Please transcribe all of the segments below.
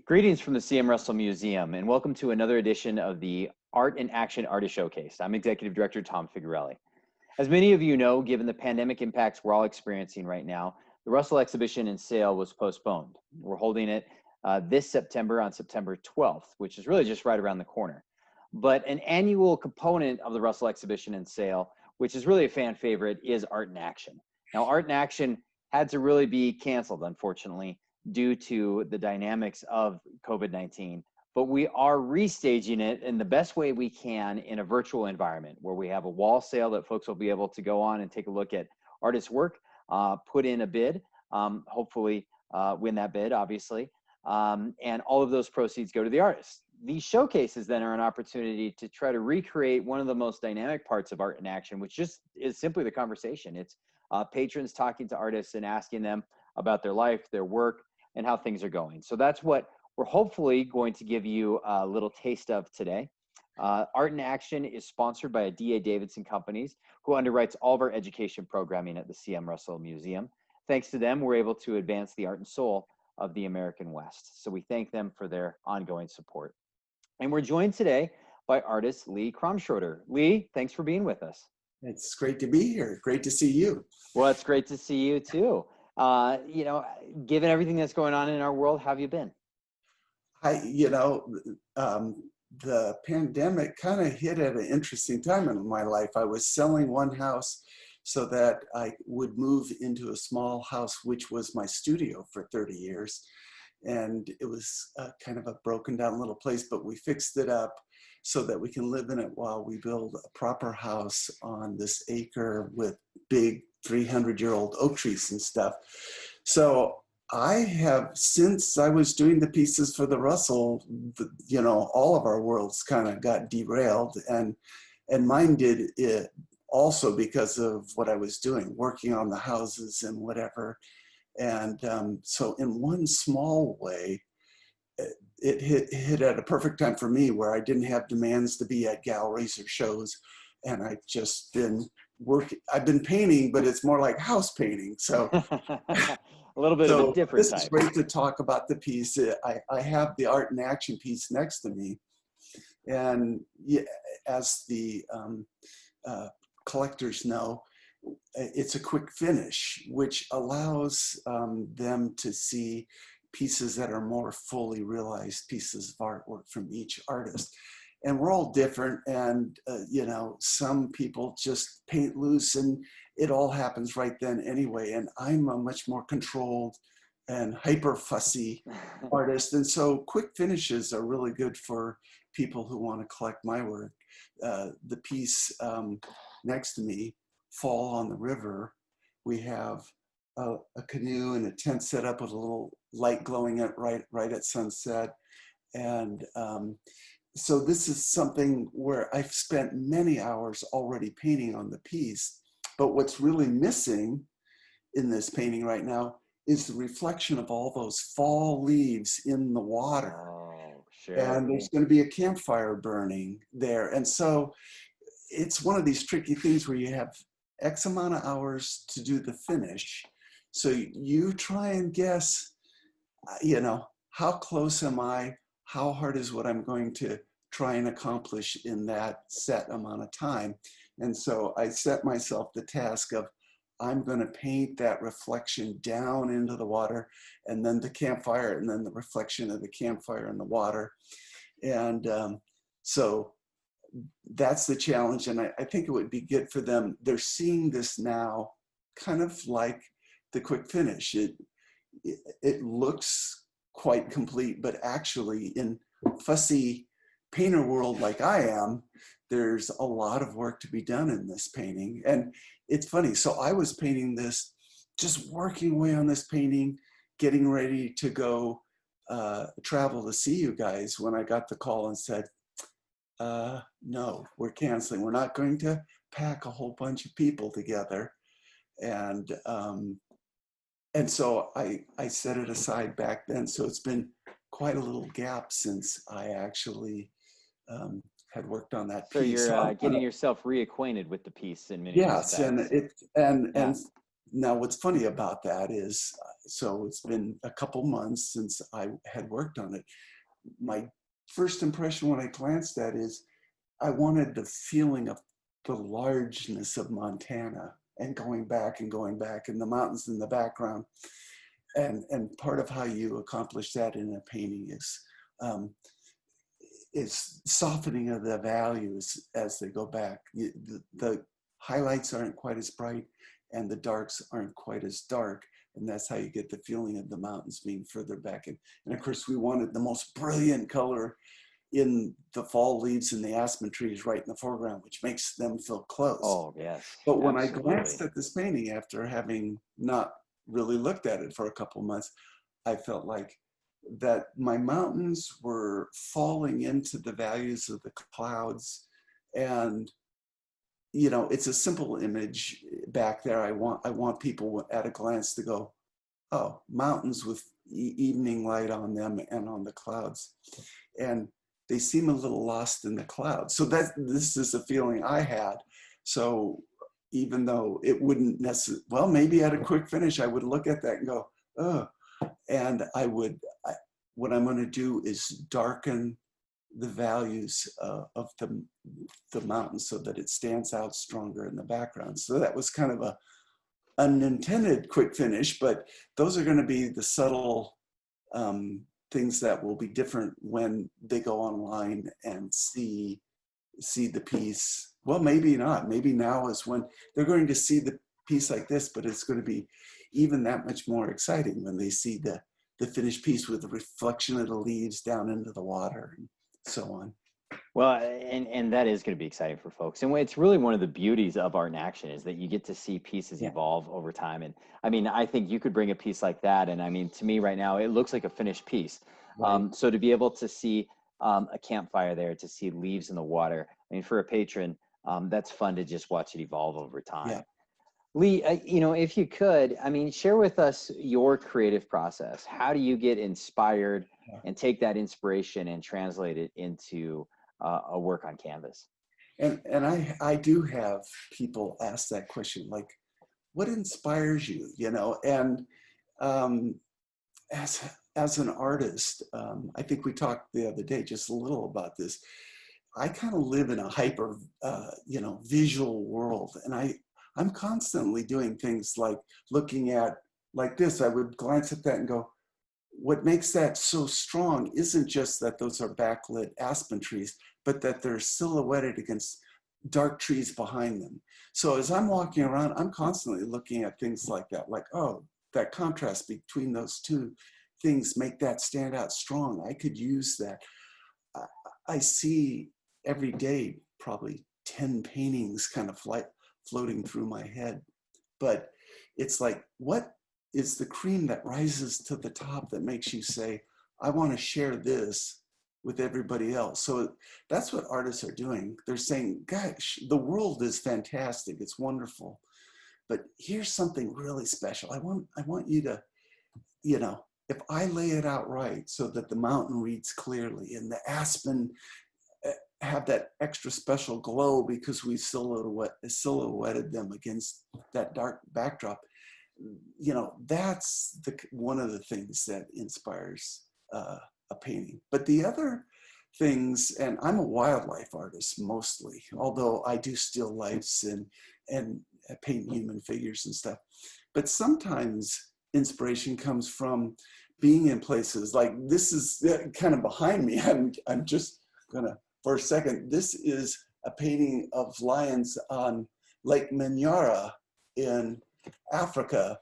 Greetings from the CM Russell Museum, and welcome to another edition of the Art in Action Artist Showcase. I'm Executive Director Tom Figarelle. As many of you know, given the pandemic impacts we're all experiencing right now, the Russell exhibition and sale was postponed. We're holding it this September on September 12th, which is really just right around the corner. But an annual component of the Russell exhibition and sale, which is really a fan favorite, is Art in Action. Now, Art in Action had to really be canceled, unfortunately, due to the dynamics of COVID-19, but we are restaging it in the best way we can in a virtual environment where we have a wall sale that folks will be able to go on and take a look at artists' work, put in a bid, hopefully win that bid, obviously, and all of those proceeds go to the artists. These showcases then are an opportunity to try to recreate one of the most dynamic parts of Art in Action, which just is simply the conversation. It's patrons talking to artists and asking them about their life, their work, and how things are going. So that's what we're hopefully going to give you a little taste of today. Art in Action is sponsored by a D.A. Davidson Companies, who underwrites all of our education programming at the CM Russell Museum. Thanks to them, we're able to advance the art and soul of the American West. So we thank them for their ongoing support. And we're joined today by artist Lee Kromschroeder. Lee, thanks for being with us. It's great to be here. Great to see you. Well, it's great to see you too. Given everything that's going on in our world, how have you been? The pandemic kind of hit at an interesting time in my life. I was selling one house so that I would move into a small house, which was my studio for 30 years. And it was kind of a broken down little place, but we fixed it up so that we can live in it while we build a proper house on this acre with big 300-year-old oak trees and stuff. So I have, since I was doing the pieces for the Russell, all of our worlds kind of got derailed, and mine did it also because of what I was doing, working on the houses and whatever. And so in one small way, it hit at a perfect time for me where I didn't have demands to be at galleries or shows. And I've just been working, I've been painting, but it's more like house painting. So a little bit of a different type. This is great to talk about the piece. I have the Art in Action piece next to me. And as the collectors know, it's a quick finish, which allows them to see pieces that are more fully realized pieces of artwork from each artist. And we're all different, and some people just paint loose and it all happens right then anyway. And I'm a much more controlled and hyper fussy artist. And so quick finishes are really good for people who want to collect my work. The piece next to me, Fall on the River, we have a canoe and a tent set up with a little light glowing at right at sunset. And so this is something where I've spent many hours already painting on the piece, but what's really missing in this painting right now is the reflection of all those fall leaves in the water. Oh, sure. And there's going to be a campfire burning there. And so it's one of these tricky things where you have X amount of hours to do the finish. So you try and guess, how close am I? How hard is what I'm going to try and accomplish in that set amount of time? And so I set myself the task of, I'm going to paint that reflection down into the water, and then the campfire, and then the reflection of the campfire in the water. And so that's the challenge. And I think it would be good for them. They're seeing this now kind of like the quick finish. It looks quite complete, but actually in fussy painter world like I am, there's a lot of work to be done in this painting. And it's funny, so I was painting this, just working away on this painting, getting ready to go travel to see you guys when I got the call and said, no, we're canceling. We're not going to pack a whole bunch of people together. And so I set it aside back then. So it's been quite a little gap since I actually had worked on that piece. So you're getting yourself reacquainted with the piece in many respects. Yes, and now what's funny about that is, so it's been a couple months since I had worked on it. My first impression when I glanced at it is I wanted the feeling of the largeness of Montana and going back and the mountains in the background. And part of how you accomplish that in a painting is softening of the values as they go back. The highlights aren't quite as bright and the darks aren't quite as dark. And that's how you get the feeling of the mountains being further back. And of course, we wanted the most brilliant color in the fall leaves and the aspen trees right in the foreground, which makes them feel close. Oh, yes. But when Absolutely. I glanced at this painting after having not really looked at it for a couple of months, I felt like that my mountains were falling into the values of the clouds. And, you know, it's a simple image back there. I want people at a glance to go, oh, mountains with evening light on them and on the clouds. And they seem a little lost in the clouds. So this is a feeling I had. So even though it wouldn't necessarily, well, maybe at a quick finish, I would look at that and go, oh, and what I'm going to do is darken the values of the mountain so that it stands out stronger in the background. So that was kind of a unintended quick finish, but those are going to be the subtle things that will be different when they go online and see the piece. Well, maybe not. Maybe now is when they're going to see the piece like this, but it's going to be even that much more exciting when they see the finished piece with the reflection of the leaves down into the water and so on. Well, and that is going to be exciting for folks. And it's really one of the beauties of art in action is that you get to see pieces evolve over time. And I mean, I think you could bring a piece like that. And I mean, to me right now, it looks like a finished piece. Right. So to be able to see a campfire there, to see leaves in the water, I mean, for a patron, that's fun to just watch it evolve over time. Yeah. Lee, you know, if you could, I mean, share with us your creative process. How do you get inspired and take that inspiration and translate it into a work on canvas? And I do have people ask that question, like, what inspires you, you know? And as an artist, I think we talked the other day just a little about this. I kind of live in a hyper, visual world, and I'm constantly doing things like looking at like this. I would glance at that and go, what makes that so strong isn't just that those are backlit aspen trees, but that they're silhouetted against dark trees behind them. So as I'm walking around, I'm constantly looking at things like that, like, oh, that contrast between those two things make that stand out strong. I could use that. I see every day probably 10 paintings kind of floating through my head. But it's like, what is the cream that rises to the top that makes you say, I want to share this with everybody else? So that's what artists are doing. They're saying, gosh, the world is fantastic. It's wonderful. But here's something really special. I want you to, you know, if I lay it out right so that the mountain reads clearly and the aspen have that extra special glow because we silhouetted them against that dark backdrop, you know, that's one of the things that inspires a painting. But the other things, and I'm a wildlife artist mostly, although I do still lifes and paint human figures and stuff. But sometimes inspiration comes from being in places like this is kind of behind me. I'm just gonna, for a second, this is a painting of lions on Lake Manyara in Africa,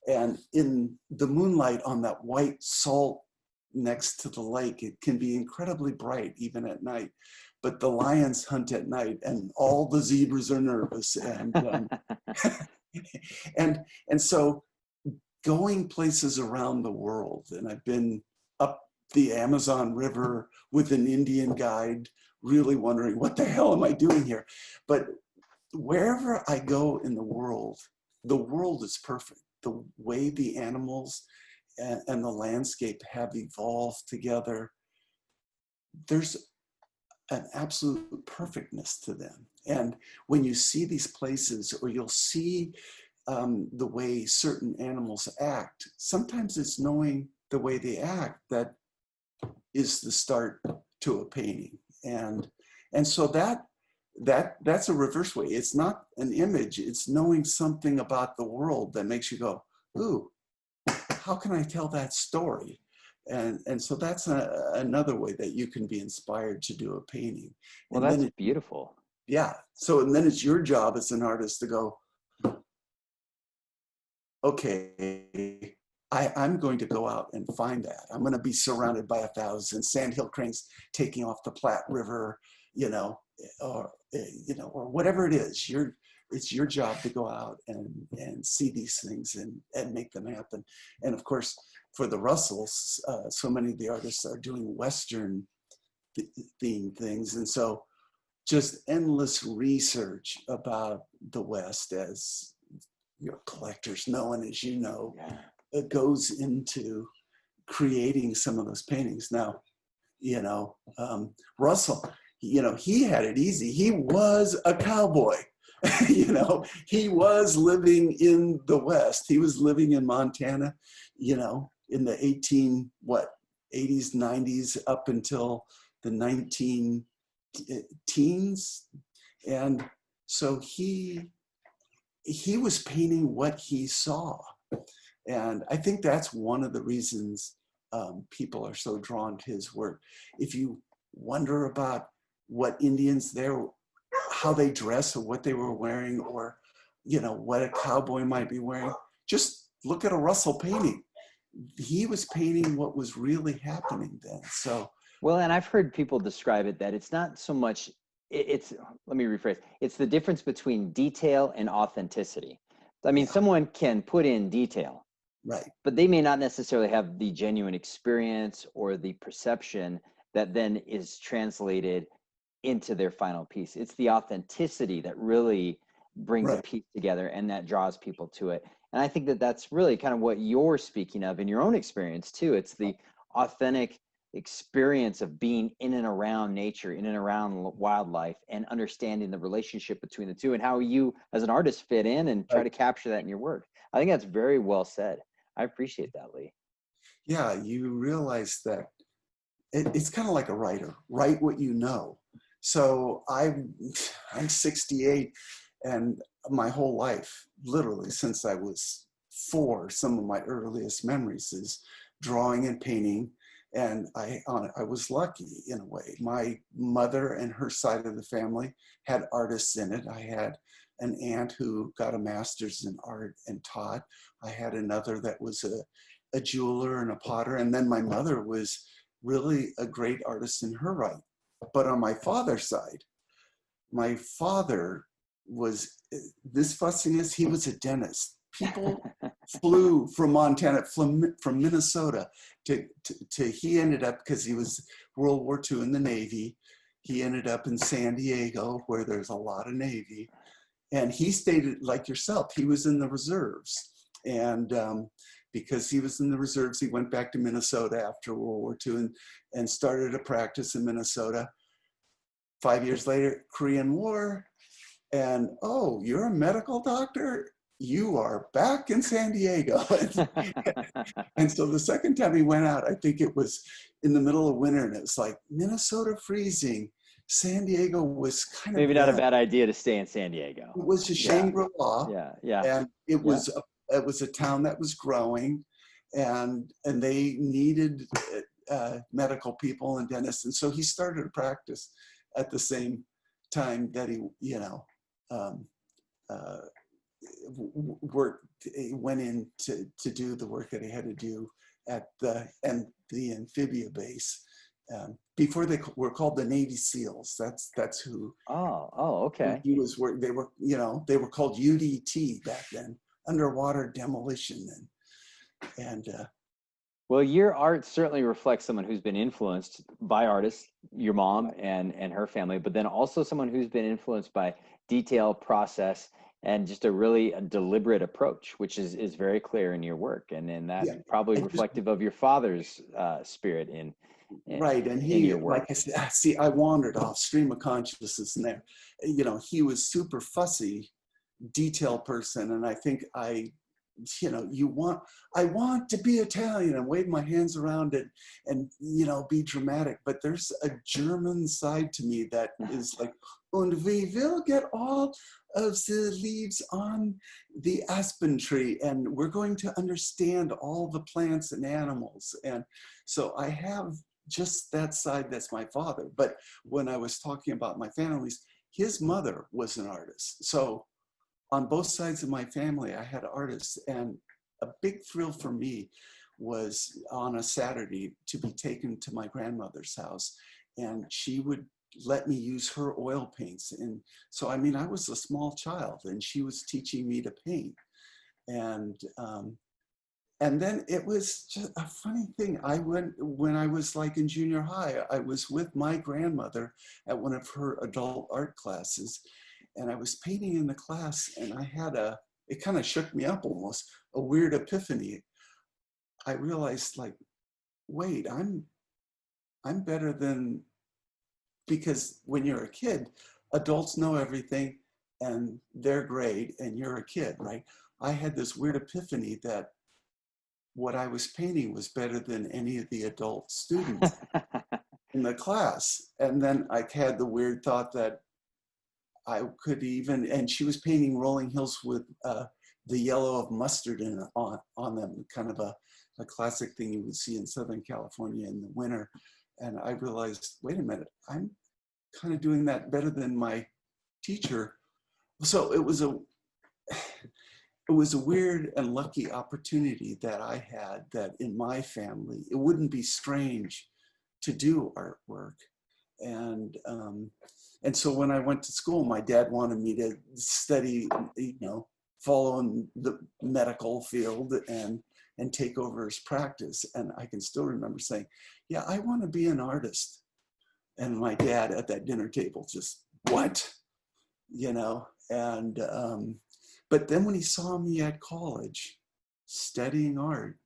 and in the moonlight on that white salt next to the lake, it can be incredibly bright even at night. But the lions hunt at night, and all the zebras are nervous, and and so going places around the world, and I've been up the Amazon River with an Indian guide, really wondering what the hell am I doing here? But wherever I go in the world is perfect. The way the animals and the landscape have evolved together, there's an absolute perfectness to them. And when you see these places, or you'll see the way certain animals act. Sometimes it's knowing the way they act that is the start to a painting. And so that's a reverse way. It's not an image, it's knowing something about the world that makes you go, ooh, how can I tell that story? And so that's another way that you can be inspired to do a painting. Well, And that's then beautiful. yeah. So, and then it's your job as an artist to go, okay, I'm going to go out and find that. I'm going to be surrounded by 1,000 sandhill cranes taking off the Platte River, you know, or whatever it is. It's your job to go out and see these things and make them happen. And of course, for the Russells, so many of the artists are doing Western themed things. And so just endless research about the West, as your collectors know, and as you know, it goes into creating some of those paintings. Now, Russell, he had it easy. He was a cowboy. He was living in the West. He was living in Montana, in the 80s, 90s, up until the 19 teens. And so he was painting what he saw. And I think that's one of the reasons people are so drawn to his work. If you wonder about what Indians there, how they dress or what they were wearing, or, what a cowboy might be wearing, just look at a Russell painting. He was painting what was really happening then. So, well, and I've heard people describe it that it's not so much, let me rephrase, it's the difference between detail and authenticity. I mean, someone can put in detail, right, but they may not necessarily have the genuine experience or the perception that then is translated into their final piece. It's the authenticity that really brings a piece together and that draws people to it. And I think that that's really kind of what you're speaking of in your own experience too. It's the authentic experience of being in and around nature, in and around wildlife, and understanding the relationship between the two and how you as an artist fit in and try to capture that in your work. I think that's very well said. I appreciate that, Lee. Yeah, you realize that it's kind of like a writer, write what you know. So I'm 68, and my whole life, literally since I was 4, some of my earliest memories is drawing and painting. And I was lucky in a way. My mother and her side of the family had artists in it. I had an aunt who got a master's in art and taught. I had another that was a jeweler and a potter. And then my mother was really a great artist in her right. But on my father's side, my father was, this fussiness, he was a dentist. People flew from Montana, from Minnesota to he ended up, because he was World War II in the Navy, he ended up in San Diego, where there's a lot of Navy. And he stayed like yourself, he was in the reserves. And because he was in the reserves, he went back to Minnesota after World War II and started a practice in Minnesota. 5 years later, Korean War. And, oh, you're a medical doctor? You are back in San Diego. And so the second time he went out, I think it was in the middle of winter, and it was like Minnesota freezing. San Diego was kind of maybe not a bad idea to stay in San Diego. It was a Shangri-La. Yeah. And it was a town that was growing, and they needed medical people and dentists. And so he started a practice at the same time that he, went in to do the work that he had to do at the amphibia base. Before they were called the Navy SEALs. That's who. Oh, okay. He was where they were, they were called UDT back then, underwater demolition. And well, your art certainly reflects someone who's been influenced by artists, your mom and her family, but then also someone who's been influenced by detail, process, and just a deliberate approach, which is very clear in your work. And that's probably reflective of your father's spirit in right. And he, your work. like I said, see, I wandered off stream of consciousness in there. He was super fussy detail person. And I think you know, I want to be Italian and wave my hands around it and, you know, be dramatic. But there's a German side to me that is like, und we will get all of the leaves on the aspen tree, and we're going to understand all the plants and animals. And so I have just that side. That's my father. But when I was talking about my families, his mother was an artist. So on both sides of my family, I had artists. And a big thrill for me was on a Saturday to be taken to my grandmother's house, and she would let me use her oil paints. And so, I mean, I was a small child and she was teaching me to paint. And then it was just a funny thing. When I was like in junior high, I was with my grandmother at one of her adult art classes, and I was painting in the class, and I had it kind of shook me up almost, a weird epiphany. I realized, like, wait, I'm better than, because when you're a kid, adults know everything and they're great and you're a kid, right? I had this weird epiphany that what I was painting was better than any of the adult students in the class. And then I had the weird thought that I could even, and she was painting rolling hills with the yellow of mustard on them, kind of a classic thing you would see in Southern California in the winter. And I realized, wait a minute, I'm kind of doing that better than my teacher. So it was a weird and lucky opportunity that I had, that in my family, it wouldn't be strange to do artwork. And so when I went to school, my dad wanted me to study, you know, follow in the medical field and take over his practice. And I can still remember saying, yeah, I want to be an artist. And my dad at that dinner table just, what? You know, and, but then when he saw me at college studying art,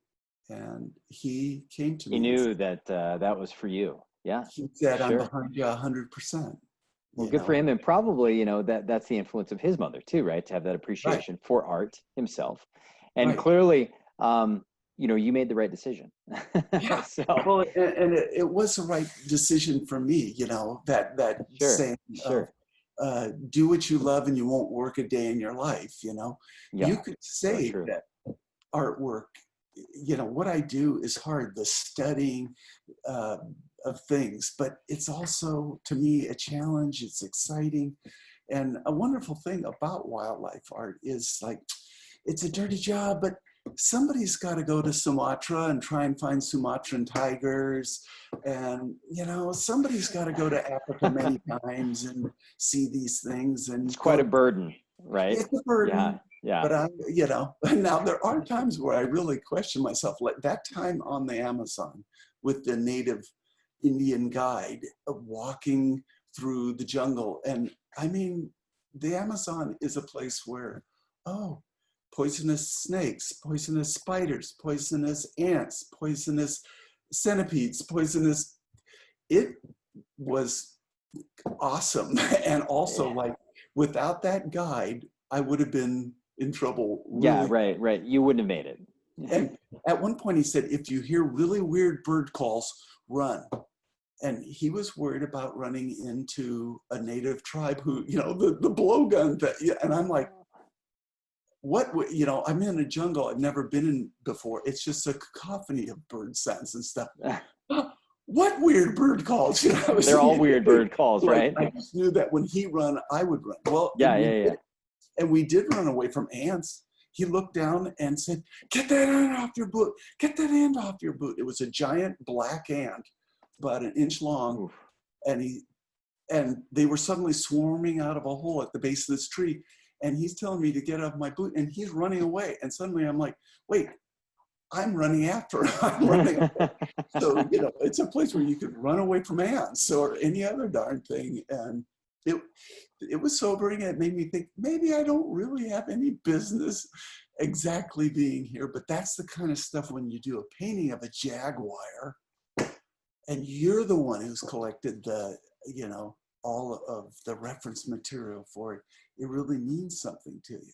and he came to me. He knew that that was for you. Yeah. He said, I'm sure. behind you 100%. Well, good for him. And probably, you know, that's the influence of his mother too, right? To have that appreciation for art himself. And clearly, you know, you made the right decision. Yeah. So, well, and it was the right decision for me, you know, that saying of, do what you love and you won't work a day in your life, you know. You could say that artwork, you know, what I do is hard, the studying of things, but it's also, to me, a challenge. It's exciting. And a wonderful thing about wildlife art is, like, it's a dirty job, but somebody's got to go to Sumatra and try and find Sumatran tigers. And, you know, somebody's got to go to Africa many times and see these things. And it's quite a burden, right? It's a burden. Yeah. Yeah. But you know, now there are times where I really question myself, like that time on the Amazon with the native Indian guide walking through the jungle. And I mean, the Amazon is a place where, oh, poisonous snakes, poisonous spiders, poisonous ants, poisonous centipedes, poisonous, it was awesome. And also, like, without that guide, I would have been in trouble. Really. Yeah, right. You wouldn't have made it. And at one point he said, if you hear really weird bird calls, run. And he was worried about running into a native tribe who, you know, the blowgun. And I'm like, what, you know, I'm in a jungle I've never been in before. It's just a cacophony of bird sounds and stuff. What weird bird calls? You know, they're all weird bird calls, right? I just knew that when he run, I would run. Well, yeah. And we did run away from ants. He looked down and said, get that ant off your boot. Get that ant off your boot. It was a giant black ant, about an inch long. Oof. And they were suddenly swarming out of a hole at the base of this tree. And he's telling me to get off my boot, and he's running away. And suddenly I'm like, wait, I'm running after him. I'm running away. So, you know, it's a place where you could run away from ants or any other darn thing. And it was sobering. It made me think, maybe I don't really have any business exactly being here. But that's the kind of stuff when you do a painting of a jaguar and you're the one who's collected the, you know, all of the reference material for it, it really means something to you.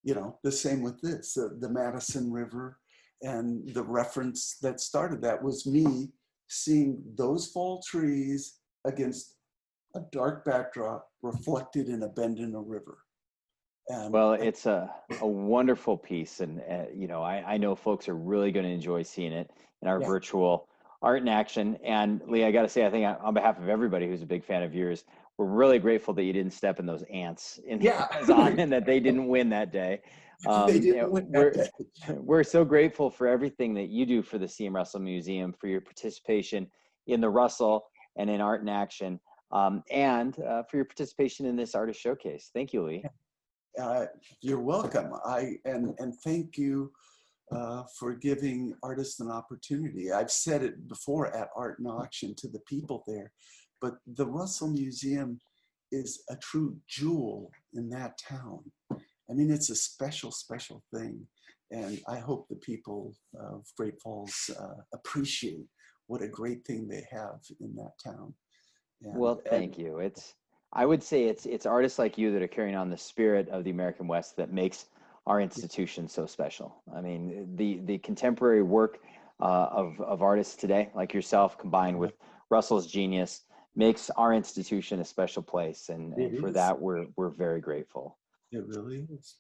You know, the same with this, the Madison River, and the reference that started that was me seeing those fall trees against a dark backdrop reflected in a bend in a river. And Well, it's a wonderful piece. And, you know, I know folks are really going to enjoy seeing it in our yeah, virtual art in action. And Lee, I got to say, I think on behalf of everybody who's a big fan of yours, we're really grateful that you didn't step in those ants in the yeah, Amazon and that they didn't win that day. they You didn't know, win that day. we're so grateful for everything that you do for the C.M. Russell Museum, for your participation in the Russell and in Art in Action, and for your participation in this artist showcase. Thank you, Lee. You're welcome. And thank you for giving artists an opportunity. I've said it before at Art and Auction to the people there, but the Russell Museum is a true jewel in that town. I mean, it's a special, special thing. And I hope the people of Great Falls appreciate what a great thing they have in that town. Well, thank you. I would say it's artists like you that are carrying on the spirit of the American West that makes our institution so special. I mean, the contemporary work of artists today, like yourself, combined with Russell's genius, makes our institution a special place, and for that we're very grateful. It really is.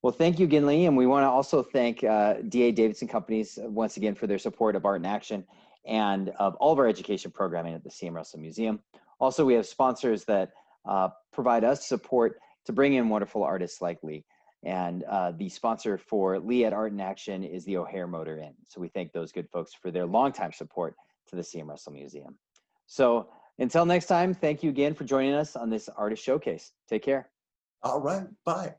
Well, thank you again, Lee, and we want to also thank D.A. Davidson Companies once again for their support of Art in Action and of all of our education programming at the C.M. Russell Museum. Also, we have sponsors that provide us support to bring in wonderful artists like Lee. And the sponsor for Lee at Art in Action is the O'Hare Motor Inn. So we thank those good folks for their longtime support to the C.M. Russell Museum. So until next time, thank you again for joining us on this artist showcase. Take care. All right, bye.